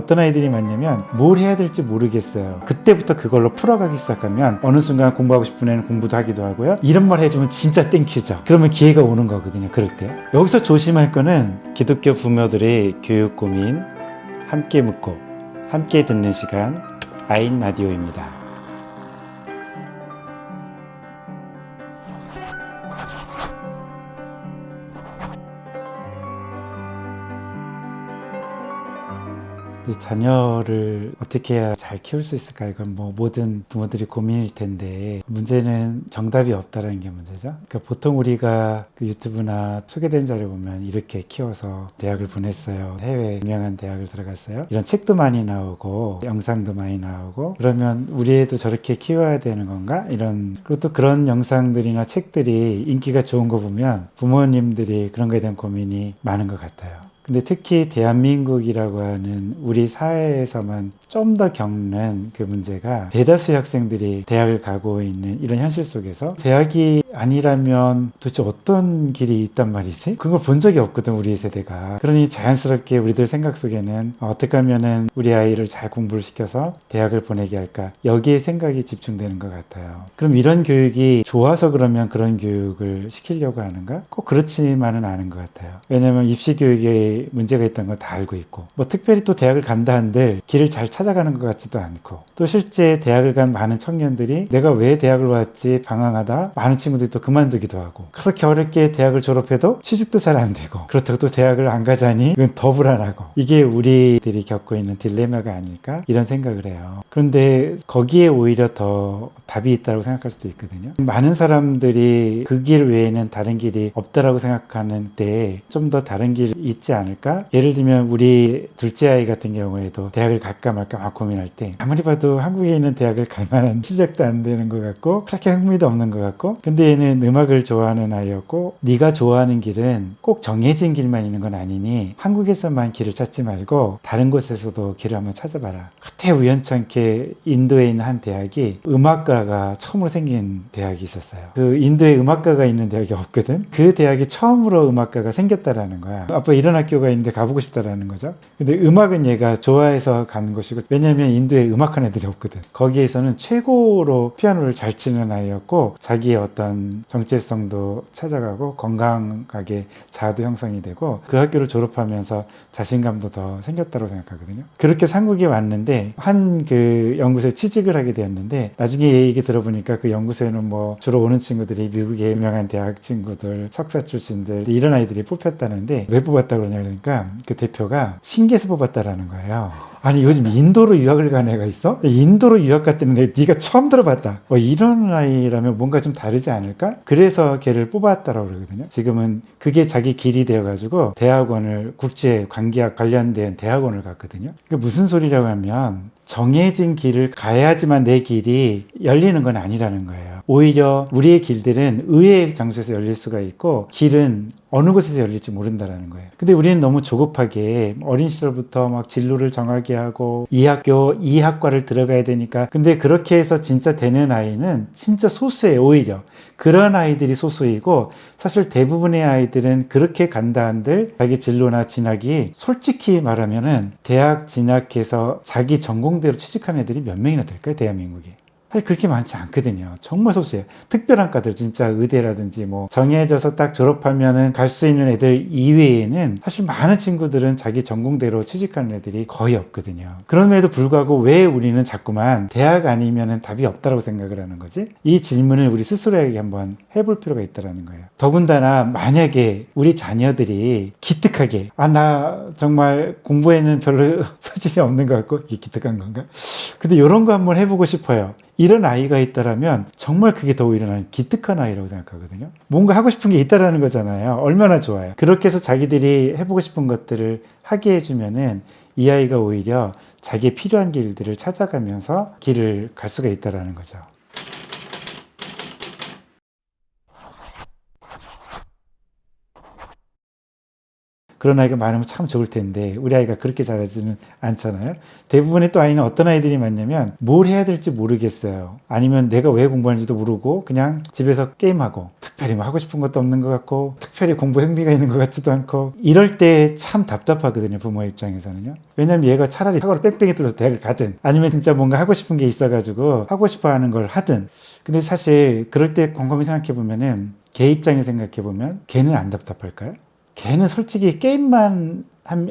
어떤 아이들이 많냐면 뭘 해야 될지 모르겠어요. 그때부터 그걸로 풀어가기 시작하면 어느 순간 공부하고 싶은 애는 공부도 하기도 하고요. 이런 말 해주면 진짜 땡큐죠. 그러면 기회가 오는 거거든요. 그럴 때. 여기서 조심할 거는 기독교 부모들의 교육 고민 함께 묻고 함께 듣는 시간 아인 라디오입니다. 자녀를 어떻게 해야 잘 키울 수 있을까? 이건 뭐 모든 부모들이 고민일 텐데 문제는 정답이 없다라는 게 문제죠. 그러니까 보통 우리가 그 유튜브나 소개된 자료 보면 이렇게 키워서 대학을 보냈어요. 해외 유명한 대학을 들어갔어요. 이런 책도 많이 나오고 영상도 많이 나오고 그러면 우리 애도 저렇게 키워야 되는 건가? 이런 그리고 또 그런 영상들이나 책들이 인기가 좋은 거 보면 부모님들이 그런 거에 대한 고민이 많은 것 같아요. 근데 특히 대한민국이라고 하는 우리 사회에서만 좀 더 겪는 그 문제가 대다수의 학생들이 대학을 가고 있는 이런 현실 속에서 대학이 아니라면 도대체 어떤 길이 있단 말이지? 그걸 본 적이 없거든, 우리 세대가. 그러니 자연스럽게 우리들 생각 속에는 어떻게 하면은 우리 아이를 잘 공부를 시켜서 대학을 보내게 할까? 여기에 생각이 집중되는 것 같아요. 그럼 이런 교육이 좋아서 그러면 그런 교육을 시키려고 하는가? 꼭 그렇지만은 않은 것 같아요. 왜냐면 입시 교육에 문제가 있다는 걸 다 알고 있고 뭐 특별히 또 대학을 간다 한들 길을 잘 찾아가는 것 같지도 않고 또 실제 대학을 간 많은 청년들이 내가 왜 대학을 왔지 방황하다 많은 친구들이 또 그만두기도 하고 그렇게 어렵게 대학을 졸업해도 취직도 잘 안 되고 그렇다고 또 대학을 안 가자니 이건 더 불안하고 이게 우리들이 겪고 있는 딜레마가 아닐까 이런 생각을 해요. 그런데 거기에 오히려 더 답이 있다고 생각할 수도 있거든요. 많은 사람들이 그 길 외에는 다른 길이 없다라고 생각하는 때에 좀 더 다른 길이 있지 않을까? 예를 들면 우리 둘째 아이 같은 경우에도 대학을 갈까 말까 막 고민할 때 아무리 봐도 한국에 있는 대학을 갈 만한 실력도 안 되는 것 같고 그렇게 흥미도 없는 것 같고 근데 얘는 음악을 좋아하는 아이였고 네가 좋아하는 길은 꼭 정해진 길만 있는 건 아니니 한국에서만 길을 찾지 말고 다른 곳에서도 길을 한번 찾아봐라. 그때 우연찮게 인도에 있는 한 대학이 음악가가 처음으로 생긴 대학이 있었어요. 그 인도에 음악가가 있는 대학이 없거든. 그 대학이 처음으로 음악가가 생겼다라는 거야. 아빠 이런 학교가 있는데 가보고 싶다라는 거죠. 근데 음악은 얘가 좋아해서 가는 것이고 왜냐면 인도에 음악하는 애들이 없거든. 거기에서는 최고로 피아노를 잘 치는 아이였고 자기의 어떤 정체성도 찾아가고 건강하게 자아도 형성이 되고 그 학교를 졸업하면서 자신감도 더 생겼다고 생각하거든요. 그렇게 한국에 왔는데 한 그 연구소에 취직을 하게 되었는데 나중에 얘기 들어보니까 그 연구소에는 뭐 주로 오는 친구들이 미국의 유명한 대학 친구들 석사 출신들 이런 아이들이 뽑혔다는데 왜 뽑았다고 그러냐 그러니까 그 대표가 신기해서 뽑았다라는 거예요. 아니 요즘 인도로 유학을 간 애가 있어? 인도로 유학 갔다는데 네가 처음 들어봤다. 이런 아이라면 뭔가 좀 다르지 않을까? 그래서 걔를 뽑았다라고 그러거든요. 지금은 그게 자기 길이 되어가지고 대학원을 국제 관계학 관련된 대학원을 갔거든요. 그게 무슨 소리라고 하면 정해진 길을 가야지만 내 길이 열리는 건 아니라는 거예요. 오히려 우리의 길들은 의외의 장소에서 열릴 수가 있고 길은 어느 곳에서 열릴지 모른다라는 거예요. 근데 우리는 너무 조급하게 어린 시절부터 막 진로를 정하게 하고 이 학교, 이 학과를 들어가야 되니까 근데 그렇게 해서 진짜 되는 아이는 진짜 소수예요. 오히려 그런 아이들이 소수이고 사실 대부분의 아이들은 그렇게 간다 한들 자기 진로나 진학이 솔직히 말하면은 대학 진학해서 자기 전공대로 취직하는 애들이 몇 명이나 될까요? 대한민국에. 사실 그렇게 많지 않거든요. 정말 소수예요. 특별한 과들 진짜 의대라든지 뭐 정해져서 딱 졸업하면은 갈 수 있는 애들 이외에는 사실 많은 친구들은 자기 전공대로 취직하는 애들이 거의 없거든요. 그럼에도 불구하고 왜 우리는 자꾸만 대학 아니면은 답이 없다고 생각을 하는 거지? 이 질문을 우리 스스로에게 한번 해볼 필요가 있다는 거예요. 더군다나 만약에 우리 자녀들이 기특하게 나 정말 공부에는 별로 소질이 없는 것 같고 이게 기특한 건가? 근데 이런 거 한번 해보고 싶어요. 이런 아이가 있다라면 정말 그게 더 오히려 나는 기특한 아이라고 생각하거든요. 뭔가 하고 싶은 게 있다라는 거잖아요. 얼마나 좋아요. 그렇게 해서 자기들이 해보고 싶은 것들을 하게 해주면은 이 아이가 오히려 자기의 필요한 길들을 찾아가면서 길을 갈 수가 있다라는 거죠. 그런 아이가 많으면 참 좋을 텐데 우리 아이가 그렇게 잘하지는 않잖아요. 대부분의 또 아이는 어떤 아이들이 많냐면 뭘 해야 될지 모르겠어요. 아니면 내가 왜 공부하는지도 모르고 그냥 집에서 게임하고 특별히 뭐 하고 싶은 것도 없는 것 같고 특별히 공부 흥미가 있는 것 같지도 않고 이럴 때 참 답답하거든요. 부모 입장에서는요. 왜냐면 얘가 차라리 사고를 뺑뺑이 뚫어서 대학을 가든 아니면 진짜 뭔가 하고 싶은 게 있어가지고 하고 싶어 하는 걸 하든 근데 사실 그럴 때 곰곰이 생각해 보면은 걔 입장에 생각해 보면 걔는 안 답답할까요? 걔는 솔직히 게임만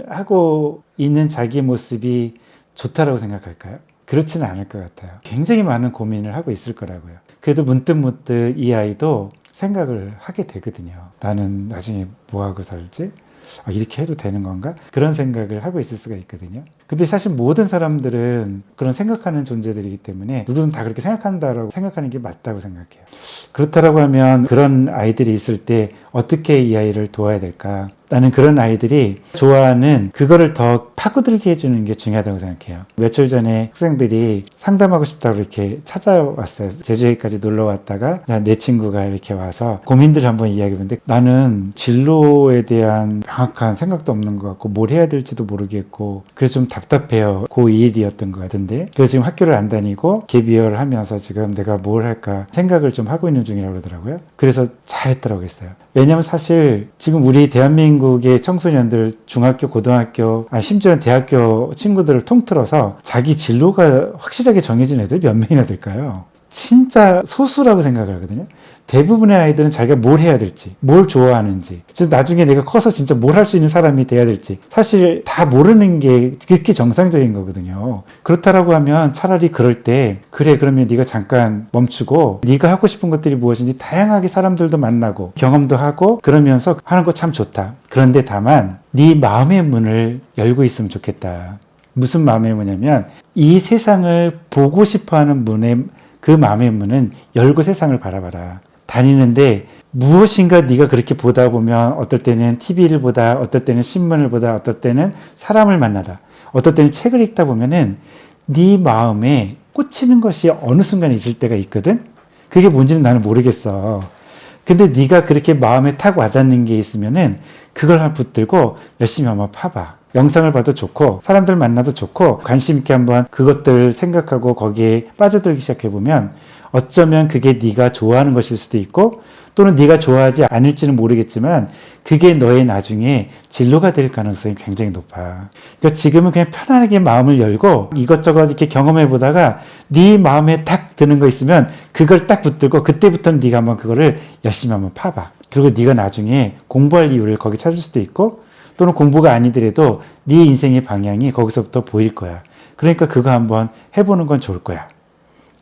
하고 있는 자기 모습이 좋다라고 생각할까요? 그렇지는 않을 것 같아요. 굉장히 많은 고민을 하고 있을 거라고요. 그래도 문득문득 이 아이도 생각을 하게 되거든요. 나는 나중에 뭐 하고 살지? 이렇게 해도 되는 건가? 그런 생각을 하고 있을 수가 있거든요. 근데 사실 모든 사람들은 그런 생각하는 존재들이기 때문에 누구든 다 그렇게 생각한다라고 생각하는 게 맞다고 생각해요. 그렇다고 하면 그런 아이들이 있을 때 어떻게 이 아이를 도와야 될까? 나는 그런 아이들이 좋아하는 그거를 더 파고들게 해주는 게 중요하다고 생각해요. 며칠 전에 학생들이 상담하고 싶다고 이렇게 찾아왔어요. 제주에까지 놀러 왔다가 내 친구가 이렇게 와서 고민들을 한번 이야기해봤는데 나는 진로에 대한 명확한 생각도 없는 것 같고 뭘 해야 될지도 모르겠고 그래서 좀 답답해요. 고2일이었던 것 같은데 그래서 지금 학교를 안 다니고 갭이어를 하면서 지금 내가 뭘 할까 생각을 좀 하고 있는 중이라고 그러더라고요. 그래서 잘했더라고 했어요. 왜냐면 사실 지금 우리 대한민국의 청소년들 중학교, 고등학교, 심지어는 대학교 친구들을 통틀어서 자기 진로가 확실하게 정해진 애들 몇 명이나 될까요? 진짜 소수라고 생각을 하거든요. 대부분의 아이들은 자기가 뭘 해야 될지, 뭘 좋아하는지, 나중에 내가 커서 진짜 뭘 할 수 있는 사람이 돼야 될지 사실 다 모르는 게 그렇게 정상적인 거거든요. 그렇다라고 하면 차라리 그럴 때 그래 그러면 네가 잠깐 멈추고 네가 하고 싶은 것들이 무엇인지 다양하게 사람들도 만나고 경험도 하고 그러면서 하는 거 참 좋다. 그런데 다만 네 마음의 문을 열고 있으면 좋겠다. 무슨 마음의 문이냐면 이 세상을 보고 싶어하는 문의 그 마음의 문은 열고 세상을 바라봐라. 다니는데 무엇인가 네가 그렇게 보다 보면 어떨 때는 TV를 보다 어떨 때는 신문을 보다 어떨 때는 사람을 만나다 어떨 때는 책을 읽다 보면은 네 마음에 꽂히는 것이 어느 순간 있을 때가 있거든. 그게 뭔지는 나는 모르겠어. 근데 네가 그렇게 마음에 탁 와닿는 게 있으면은 그걸 붙들고 열심히 한번 파봐. 영상을 봐도 좋고 사람들 만나도 좋고 관심 있게 한번 그것들 생각하고 거기에 빠져들기 시작해보면 어쩌면 그게 네가 좋아하는 것일 수도 있고 또는 네가 좋아하지 않을지는 모르겠지만 그게 너의 나중에 진로가 될 가능성이 굉장히 높아. 그러니까 지금은 그냥 편안하게 마음을 열고 이것저것 이렇게 경험해 보다가 네 마음에 딱 드는 거 있으면 그걸 딱 붙들고 그때부터는 네가 한번 그거를 열심히 한번 파봐. 그리고 네가 나중에 공부할 이유를 거기 찾을 수도 있고 또는 공부가 아니더라도 네 인생의 방향이 거기서부터 보일 거야. 그러니까 그거 한번 해보는 건 좋을 거야.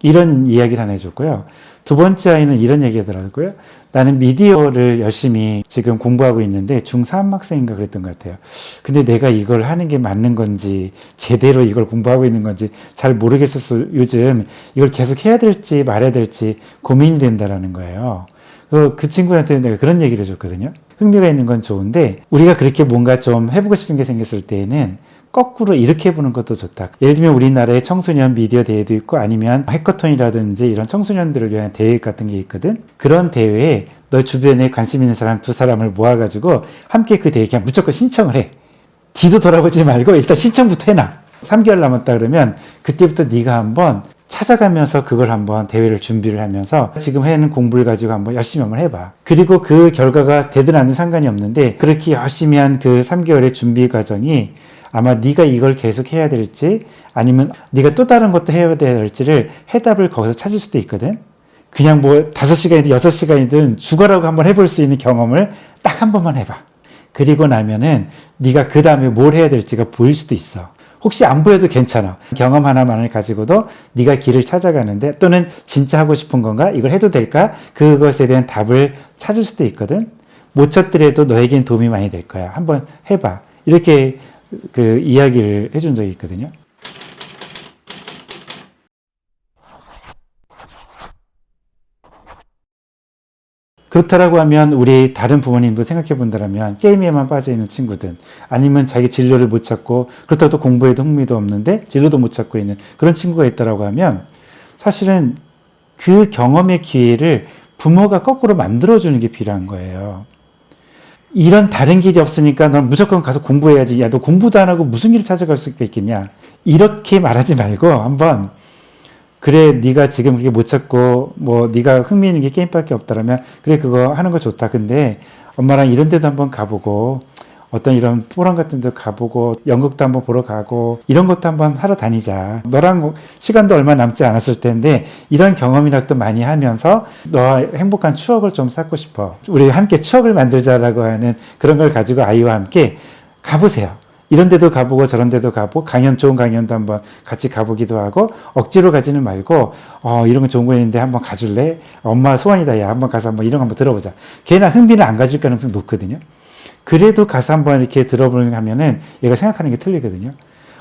이런 이야기를 하나 해줬고요. 두 번째 아이는 이런 얘기 하더라고요. 나는 미디어를 열심히 지금 공부하고 있는데 중3 학생인가 그랬던 것 같아요. 근데 내가 이걸 하는 게 맞는 건지 제대로 이걸 공부하고 있는 건지 잘 모르겠어서 요즘 이걸 계속 해야 될지 말아야 될지 고민이 된다라는 거예요. 그 친구한테 내가 그런 얘기를 해줬거든요. 흥미가 있는 건 좋은데 우리가 그렇게 뭔가 좀 해보고 싶은 게 생겼을 때에는 거꾸로 이렇게 해보는 것도 좋다. 예를 들면 우리나라에 청소년 미디어 대회도 있고 아니면 해커톤이라든지 이런 청소년들을 위한 대회 같은 게 있거든. 그런 대회에 너 주변에 관심 있는 사람 두 사람을 모아가지고 함께 그 대회에 그냥 무조건 신청을 해. 뒤도 돌아보지 말고 일단 신청부터 해놔. 3개월 남았다 그러면 그때부터 네가 한번 찾아가면서 그걸 한번 대회를 준비를 하면서 지금 하는 공부를 가지고 한번 열심히 한번 해봐. 그리고 그 결과가 되든 안 되든 상관이 없는데 그렇게 열심히 한 그 3개월의 준비 과정이 아마 네가 이걸 계속 해야 될지 아니면 네가 또 다른 것도 해야 될지를 해답을 거기서 찾을 수도 있거든. 그냥 뭐 5시간이든 6시간이든 죽어라고 한번 해볼 수 있는 경험을 딱 한 번만 해봐. 그리고 나면은 네가 그 다음에 뭘 해야 될지가 보일 수도 있어. 혹시 안 보여도 괜찮아. 경험 하나만을 가지고도 네가 길을 찾아가는데 또는 진짜 하고 싶은 건가? 이걸 해도 될까? 그것에 대한 답을 찾을 수도 있거든. 못 찾더라도 너에겐 도움이 많이 될 거야. 한번 해봐. 이렇게 그 이야기를 해준 적이 있거든요. 그렇다라고 하면 우리 다른 부모님도 생각해 본다면 게임에만 빠져 있는 친구들 아니면 자기 진로를 못 찾고 그렇다고 또 공부에도 흥미도 없는데 진로도 못 찾고 있는 그런 친구가 있다라고 하면 사실은 그 경험의 기회를 부모가 거꾸로 만들어주는 게 필요한 거예요. 이런 다른 길이 없으니까 넌 무조건 가서 공부해야지. 야, 너 공부도 안 하고 무슨 길을 찾아갈 수 있겠냐. 이렇게 말하지 말고 한번 그래 네가 지금 그렇게 못 찾고 뭐 네가 흥미 있는 게 게임밖에 없다라면 그래 그거 하는 거 좋다. 근데 엄마랑 이런 데도 한번 가보고 어떤 이런 포럼 같은 데 가보고 연극도 한번 보러 가고 이런 것도 한번 하러 다니자. 너랑 시간도 얼마 남지 않았을 텐데 이런 경험이라도 많이 하면서 너와 행복한 추억을 좀 쌓고 싶어. 우리 함께 추억을 만들자라고 하는 그런 걸 가지고 아이와 함께 가보세요. 이런 데도 가보고 저런 데도 가보고 강연 좋은 강연도 한번 같이 가보기도 하고 억지로 가지는 말고 이런 거 좋은 거 있는데 한번 가줄래? 엄마 소원이다. 야 한번 가서 한번 이런 거 한번 들어보자. 걔나 흥미를 안 가질 가능성이 높거든요. 그래도 가서 한번 이렇게 들어보면 하면은 얘가 생각하는 게 틀리거든요.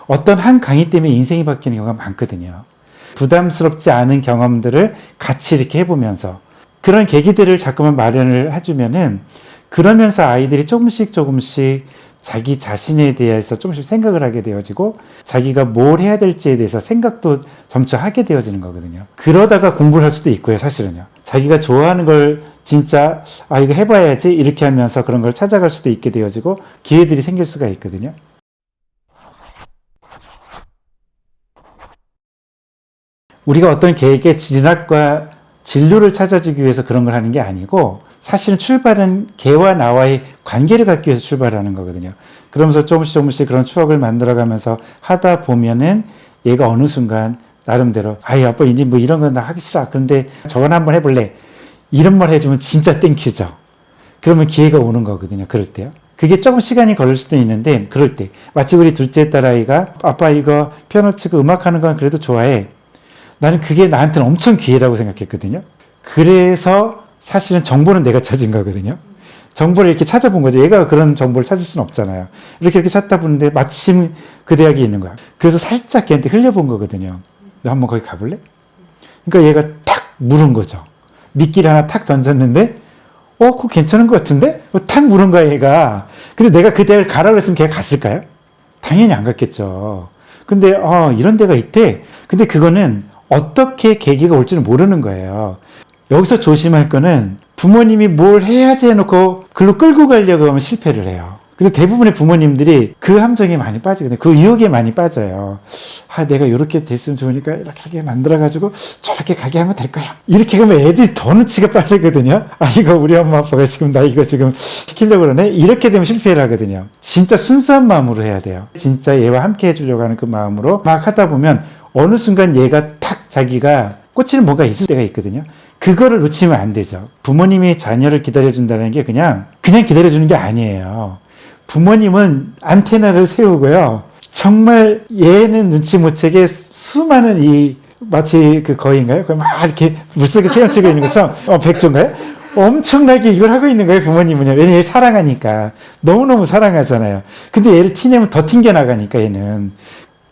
어떤 한 강의 때문에 인생이 바뀌는 경우가 많거든요. 부담스럽지 않은 경험들을 같이 이렇게 해보면서 그런 계기들을 자꾸만 마련을 해주면은 그러면서 아이들이 조금씩 자기 자신에 대해서 조금씩 생각을 하게 되어지고 자기가 뭘 해야 될지에 대해서 생각도 점차 하게 되어지는 거거든요. 그러다가 공부를 할 수도 있고요, 사실은요. 자기가 좋아하는 걸 진짜 이거 해봐야지 이렇게 하면서 그런 걸 찾아갈 수도 있게 되어지고 기회들이 생길 수가 있거든요. 우리가 어떤 계획의 진학과 진로를 찾아주기 위해서 그런 걸 하는 게 아니고 사실은 출발은 걔와 나와의 관계를 갖기 위해서 출발하는 거거든요. 그러면서 조금씩 그런 추억을 만들어가면서 하다 보면은 얘가 어느 순간 나름대로 아빠 이제 뭐 이런 건 나 하기 싫어. 그런데 저건 한번 해볼래. 이런 말 해주면 진짜 땡큐죠. 그러면 기회가 오는 거거든요. 그럴 때요. 그게 조금 시간이 걸릴 수도 있는데 그럴 때 마치 우리 둘째 딸아이가 아빠 이거 피아노 치고 음악하는 건 그래도 좋아해. 나는 그게 나한테는 엄청 기회라고 생각했거든요. 그래서 사실은 정보는 내가 찾은 거거든요. 정보를 이렇게 찾아본 거죠. 얘가 그런 정보를 찾을 수는 없잖아요. 이렇게 찾다 보는데 마침 그 대학에 있는 거야. 그래서 살짝 걔한테 흘려본 거거든요. 너 한번 거기 가볼래? 그러니까 얘가 탁 물은 거죠. 미끼를 하나 탁 던졌는데 그거 괜찮은 것 같은데? 탁 물은 거야 얘가. 근데 내가 그 대학을 가라고 했으면 걔가 갔을까요? 당연히 안 갔겠죠. 근데 이런 데가 있대. 근데 그거는 어떻게 계기가 올지는 모르는 거예요. 여기서 조심할 거는 부모님이 뭘 해야지 해놓고 글로 끌고 가려고 하면 실패를 해요. 근데 대부분의 부모님들이 그 함정에 많이 빠지거든요. 그 유혹에 많이 빠져요. 내가 이렇게 됐으면 좋으니까 이렇게 만들어가지고 저렇게 가게 하면 될 거야. 이렇게 하면 애들이 더 눈치가 빠르거든요. 이거 우리 엄마 아빠가 지금 나 이거 지금 시키려고 그러네. 이렇게 되면 실패를 하거든요. 진짜 순수한 마음으로 해야 돼요. 진짜 얘와 함께 해주려고 하는 그 마음으로 막 하다 보면 어느 순간 얘가 탁 자기가 꽂히는 뭐가 있을 때가 있거든요. 그거를 놓치면 안 되죠. 부모님이 자녀를 기다려준다는 게 그냥 기다려주는 게 아니에요. 부모님은 안테나를 세우고요. 정말 얘는 눈치 못 채게 수많은 마치 그 거인가요? 막 이렇게 물속에 헤엄치고 있는 것처럼 백조인가요? 엄청나게 이걸 하고 있는 거예요, 부모님은요. 왜냐면 얘를 사랑하니까. 너무너무 사랑하잖아요. 근데 얘를 티내면 더 튕겨나가니까 얘는.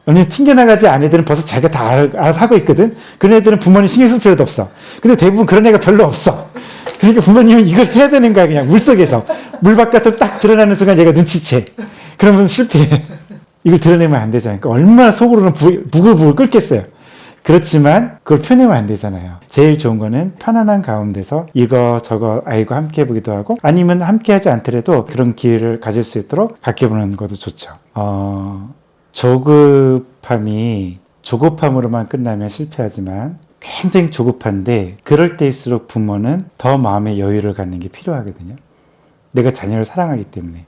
왜냐면 튕겨나가지 않은 애들은 벌써 자기가 다 알아서 하고 있거든. 그런 애들은 부모님 신경 쓸 필요도 없어. 근데 대부분 그런 애가 별로 없어. 그러니까 부모님은 이걸 해야 되는 거야. 그냥 물속에서. 물 바깥으로 딱 드러나는 순간 얘가 눈치채. 그러면 실패해. 이걸 드러내면 안 되잖아요. 그러니까 얼마나 속으로는 부글부글 끓겠어요. 그렇지만 그걸 표내면 안 되잖아요. 제일 좋은 거는 편안한 가운데서 이거 저거 아이과 함께 해보기도 하고 아니면 함께 하지 않더라도 그런 기회를 가질 수 있도록 바뀌어보는 것도 좋죠. 조급함으로만 끝나면 실패하지만 굉장히 조급한데 그럴 때일수록 부모는 더 마음의 여유를 갖는 게 필요하거든요. 내가 자녀를 사랑하기 때문에.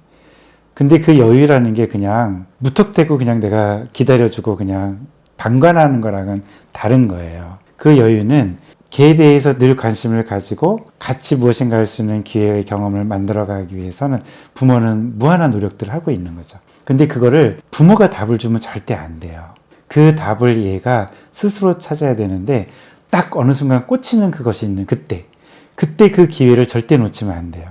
근데 그 여유라는 게 그냥 무턱대고 그냥 내가 기다려주고 그냥 방관하는 거랑은 다른 거예요. 그 여유는 걔에 대해서 늘 관심을 가지고 같이 무엇인가 할 수 있는 기회의 경험을 만들어가기 위해서는 부모는 무한한 노력들을 하고 있는 거죠. 근데 그거를 부모가 답을 주면 절대 안 돼요. 그 답을 얘가 스스로 찾아야 되는데 딱 어느 순간 꽂히는 그것이 있는 그때 그 기회를 절대 놓치면 안 돼요.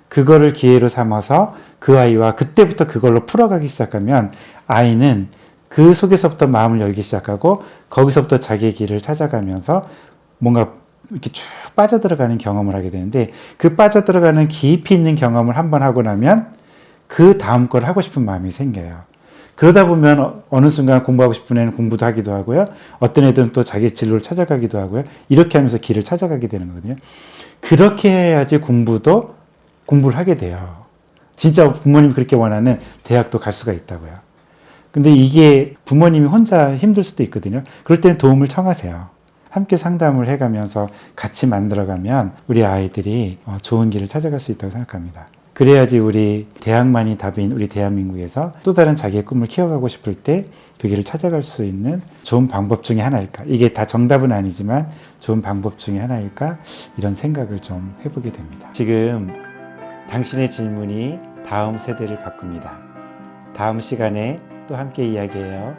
그거를 기회로 삼아서 그 아이와 그때부터 그걸로 풀어가기 시작하면 아이는 그 속에서부터 마음을 열기 시작하고 거기서부터 자기의 길을 찾아가면서 뭔가 이렇게 쭉 빠져들어가는 경험을 하게 되는데 그 빠져들어가는 깊이 있는 경험을 한번 하고 나면 그 다음 걸 하고 싶은 마음이 생겨요. 그러다 보면 어느 순간 공부하고 싶은 애는 공부도 하기도 하고요. 어떤 애들은 또 자기 진로를 찾아가기도 하고요. 이렇게 하면서 길을 찾아가게 되는 거거든요. 그렇게 해야지 공부를 하게 돼요. 진짜 부모님이 그렇게 원하는 대학도 갈 수가 있다고요. 근데 이게 부모님이 혼자 힘들 수도 있거든요. 그럴 때는 도움을 청하세요. 함께 상담을 해가면서 같이 만들어가면 우리 아이들이 좋은 길을 찾아갈 수 있다고 생각합니다. 그래야지 우리 대학만이 답인 우리 대한민국에서 또 다른 자기의 꿈을 키워가고 싶을 때 그 길을 찾아갈 수 있는 좋은 방법 중에 하나일까. 이게 다 정답은 아니지만 좋은 방법 중에 하나일까. 이런 생각을 좀 해보게 됩니다. 지금 당신의 질문이 다음 세대를 바꿉니다. 다음 시간에 또 함께 이야기해요.